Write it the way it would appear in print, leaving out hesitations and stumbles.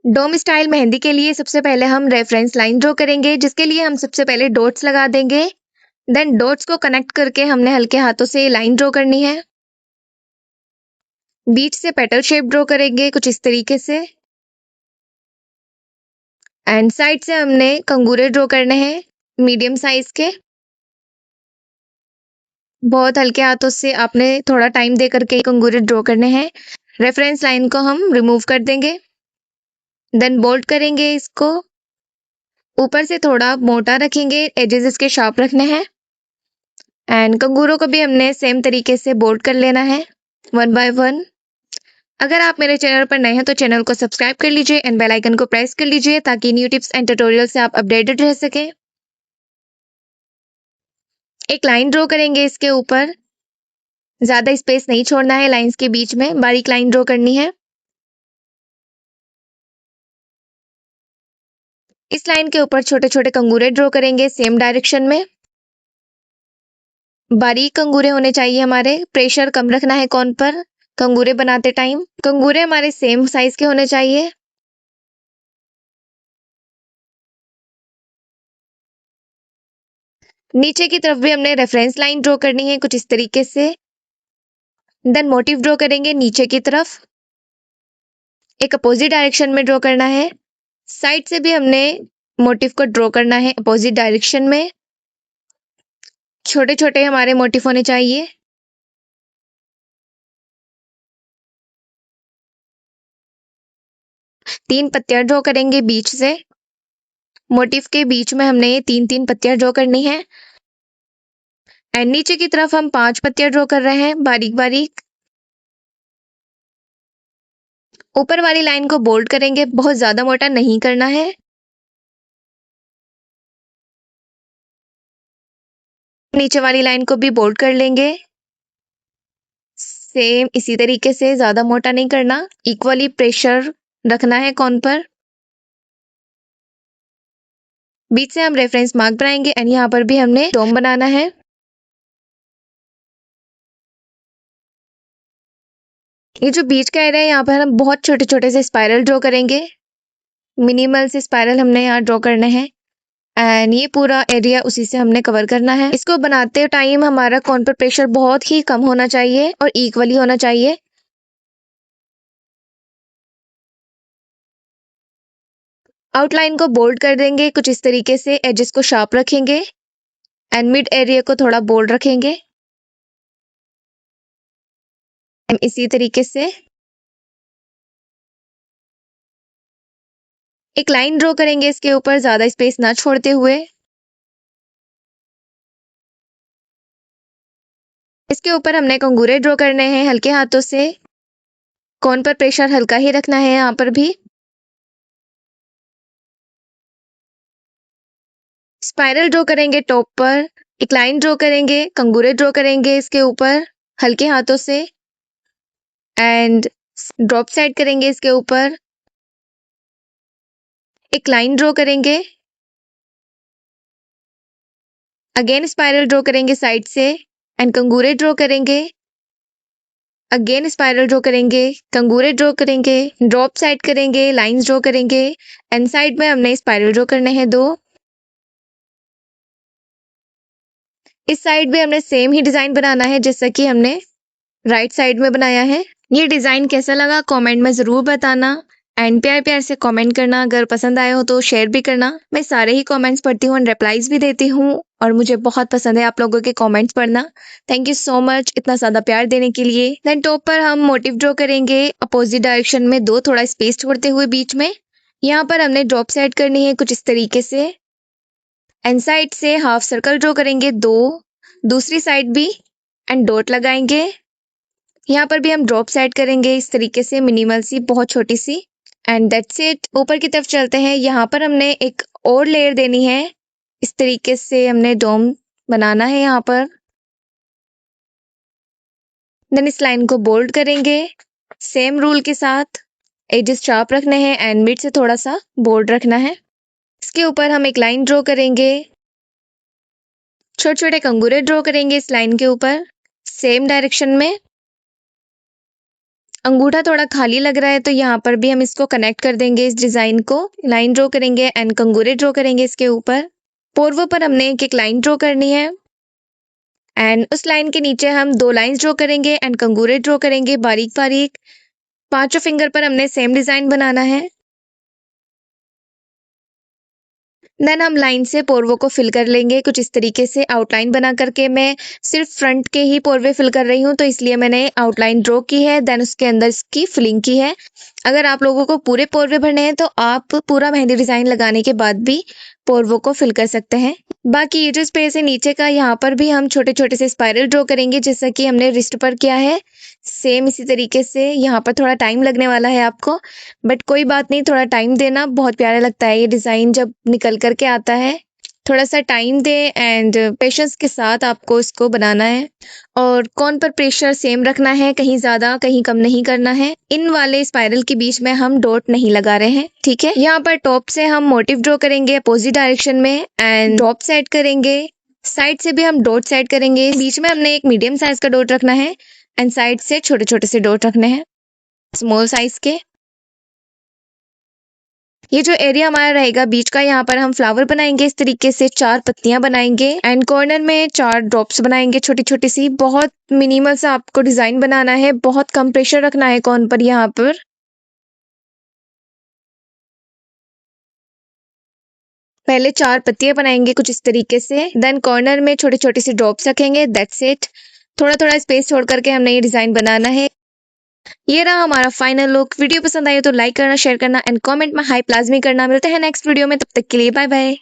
डोम style mehndi के लिए सबसे पहले हम रेफरेंस लाइन ड्रॉ करेंगे, जिसके लिए हम सबसे पहले डॉट्स लगा देंगे। देन डॉट्स को कनेक्ट करके हमने हल्के हाथों से लाइन ड्रॉ करनी है। बीच से पेटल शेप ड्रॉ करेंगे कुछ इस तरीके से। एंड साइड से हमने कंगूरे ड्रॉ करने हैं मीडियम साइज के। बहुत हल्के हाथों से आपने थोड़ा टाइम दे करके कंगूरे ड्रॉ करने हैं। रेफरेंस लाइन को हम रिमूव कर देंगे। देन बोल्ट करेंगे इसको। ऊपर से थोड़ा मोटा रखेंगे, एजेस इसके शार्प रखने हैं। एंड कंगूरों को भी हमने सेम तरीके से बोल्ट कर लेना है 1 बाय 1। अगर आप मेरे चैनल पर नए हैं तो चैनल को सब्सक्राइब कर लीजिए एंड बेल आइकन को प्रेस कर लीजिए ताकि न्यू टिप्स एंड ट्यूटोरियल से आप अपडेटेड रह सकें। एक लाइन ड्रॉ करेंगे इसके ऊपर। ज्यादा स्पेस नहीं छोड़ना है लाइंस के बीच में, बारीक लाइन ड्रॉ करनी है। इस लाइन के ऊपर छोटे छोटे कंगूरे ड्रॉ करेंगे सेम डायरेक्शन में। बारीक कंगूरे होने चाहिए हमारे, प्रेशर कम रखना है कॉर्न पर कंगूरे बनाते टाइम। कंगूरे हमारे सेम साइज के होने चाहिए। नीचे की तरफ भी हमने रेफरेंस लाइन ड्रॉ करनी है कुछ इस तरीके से। देन मोटिव ड्रॉ करेंगे नीचे की तरफ, एक अपोजिट डायरेक्शन में ड्रॉ करना है। साइड से भी हमने मोटिव को ड्रॉ करना है अपोजिट डायरेक्शन में। छोटे छोटे हमारे मोटिव होने चाहिए। तीन पत्तियां ड्रॉ करेंगे बीच से। मोटिव के बीच में हमने ये तीन तीन पत्तियां ड्रॉ करनी है। एंड नीचे की तरफ हम 5 पत्तियां ड्रॉ कर रहे हैं बारीक बारीक। ऊपर वाली लाइन को बोल्ड करेंगे, बहुत ज्यादा मोटा नहीं करना है। नीचे वाली लाइन को भी बोल्ड कर लेंगे सेम इसी तरीके से, ज्यादा मोटा नहीं करना। इक्वली प्रेशर रखना है कॉर्न पर। बीच से हम रेफरेंस मार्क बनाएंगे एंड यहाँ पर भी हमने डोम बनाना है। ये जो बीच का एरिया है यहाँ पर हम बहुत छोटे छोटे से स्पाइरल ड्रॉ करेंगे। मिनिमल से स्पाइरल हमने यहाँ ड्रॉ करने हैं एंड ये पूरा एरिया उसी से हमने कवर करना है। इसको बनाते टाइम हमारा कॉर्न पर प्रेशर बहुत ही कम होना चाहिए और इक्वली होना चाहिए। आउटलाइन को बोल्ड कर देंगे कुछ इस तरीके से, एजेस को शार्प रखेंगे एंड मिड एरिया को थोड़ा बोल्ड रखेंगे इसी तरीके से। एक लाइन ड्रॉ करेंगे इसके ऊपर ज्यादा स्पेस ना छोड़ते हुए। इसके ऊपर हमने कंगूरे ड्रॉ करने हैं हल्के हाथों से। कॉर्न पर प्रेशर हल्का ही रखना है यहाँ पर भी। स्पाइरल ड्रॉ करेंगे टॉप पर। एक लाइन ड्रॉ करेंगे, कंगूरे ड्रॉ करेंगे इसके ऊपर हल्के हाथों से एंड ड्रॉप साइड करेंगे इसके ऊपर। एक लाइन ड्रॉ करेंगे, अगेन स्पाइरल ड्रॉ करेंगे साइड से एंड कंगूरे ड्रॉ करेंगे। अगेन स्पाइरल ड्रॉ करेंगे, कंगूरे ड्रॉ करेंगे, ड्रॉप साइड करेंगे, लाइंस ड्रॉ करेंगे एंड साइड में हमने स्पाइरल ड्रॉ करने हैं 2। इस साइड भी हमने सेम ही डिजाइन बनाना है जैसा कि हमने राइट साइड में बनाया है। ये डिजाइन कैसा लगा कमेंट में जरूर बताना एंड प्यार प्यार से कमेंट करना। अगर पसंद आए हो तो शेयर भी करना। मैं सारे ही कमेंट्स पढ़ती हूँ एंड रिप्लाईज भी देती हूँ और मुझे बहुत पसंद है आप लोगों के कमेंट्स पढ़ना। थैंक यू सो मच इतना ज्यादा प्यार देने के लिए। देन टॉप पर हम मोटिव ड्रॉ करेंगे अपोजिट डायरेक्शन में 2, थोड़ा स्पेस छोड़ते हुए बीच में। यहाँ पर हमने ड्रॉप साइड करनी है कुछ इस तरीके से एंड साइड से हाफ सर्कल ड्रॉ करेंगे 2, दूसरी साइड भी एंड डॉट लगाएंगे। यहाँ पर भी हम ड्रॉप साइड करेंगे इस तरीके से, मिनिमल सी, बहुत छोटी सी एंड दैट्स इट। ऊपर की तरफ चलते हैं। यहाँ पर हमने एक और लेयर देनी है। इस तरीके से हमने डोम बनाना है यहाँ पर। देन इस लाइन को बोल्ड करेंगे सेम रूल के साथ। एजेस शार्प रखने हैं एंड मिड से थोड़ा सा बोल्ड रखना है। इसके ऊपर हम एक लाइन ड्रॉ करेंगे, छोटे छोटे कंगूरे ड्रॉ करेंगे इस लाइन के ऊपर सेम डायरेक्शन में। अंगूठा थोड़ा खाली लग रहा है तो यहाँ पर भी हम इसको कनेक्ट कर देंगे, इस डिजाइन को लाइन ड्रॉ करेंगे एंड कंगूरे ड्रॉ करेंगे इसके ऊपर। पोर्वो पर हमने एक लाइन ड्रॉ करनी है एंड उस लाइन के नीचे हम 2 लाइंस ड्रॉ करेंगे एंड कंगूरे ड्रॉ करेंगे बारीक बारीक। पांचों फिंगर पर हमने सेम डिजाइन बनाना है। देन हम लाइन से पोर्वो को फिल कर लेंगे कुछ इस तरीके से आउटलाइन बना करके। मैं सिर्फ फ्रंट के ही पोर्वे फिल कर रही हूँ तो इसलिए मैंने आउटलाइन ड्रॉ की है, देन उसके अंदर इसकी फिलिंग की है। अगर आप लोगों को पूरे पोर्वे भरने हैं तो आप पूरा मेहंदी डिजाइन लगाने के बाद भी पोर्वो को फिल कर सकते हैं। बाकी ये जो स्पेस है नीचे का, यहाँ पर भी हम छोटे छोटे से स्पाइरल ड्रॉ करेंगे जैसा कि हमने रिस्ट पर किया है। सेम इसी तरीके से यहाँ पर थोड़ा टाइम लगने वाला है आपको, बट कोई बात नहीं, थोड़ा टाइम देना बहुत प्यारा लगता है ये डिजाइन जब निकल करके आता है। थोड़ा सा टाइम दे एंड पेशेंस के साथ आपको इसको बनाना है और कौन पर प्रेशर सेम रखना है, कहीं ज्यादा कहीं कम नहीं करना है। इन वाले स्पाइरल के बीच में हम डॉट नहीं लगा रहे हैं, ठीक है। यहाँ पर टॉप से हम मोटिव ड्रॉ करेंगे अपोजिट डायरेक्शन में एंड डॉट सेट करेंगे। साइड से भी हम डॉट सेट करेंगे। बीच में हमने एक मीडियम साइज का डॉट रखना है एंड साइड से छोटे छोटे से डॉट रखने हैं स्मॉल साइज के। ये जो एरिया हमारा रहेगा बीच का, यहाँ पर हम फ्लावर बनाएंगे इस तरीके से, 4 पत्तियां बनाएंगे एंड कॉर्नर में 4 ड्रॉप्स बनाएंगे छोटी छोटी सी। बहुत मिनिमल सा आपको डिजाइन बनाना है, बहुत कम प्रेशर रखना है कॉर्न पर। यहाँ पर पहले 4 पत्तियां बनाएंगे कुछ इस तरीके से, देन कॉर्नर में छोटे छोटे से ड्रॉप्स रखेंगे, दैट्स इट। थोड़ा थोड़ा स्पेस छोड़ करके हमने ये डिजाइन बनाना है। ये रहा हमारा फाइनल लुक। वीडियो पसंद आई हो तो लाइक करना, शेयर करना एंड कमेंट में हाई प्लाज्मी करना। मिलते हैं नेक्स्ट वीडियो में, तब तक के लिए बाय बाय।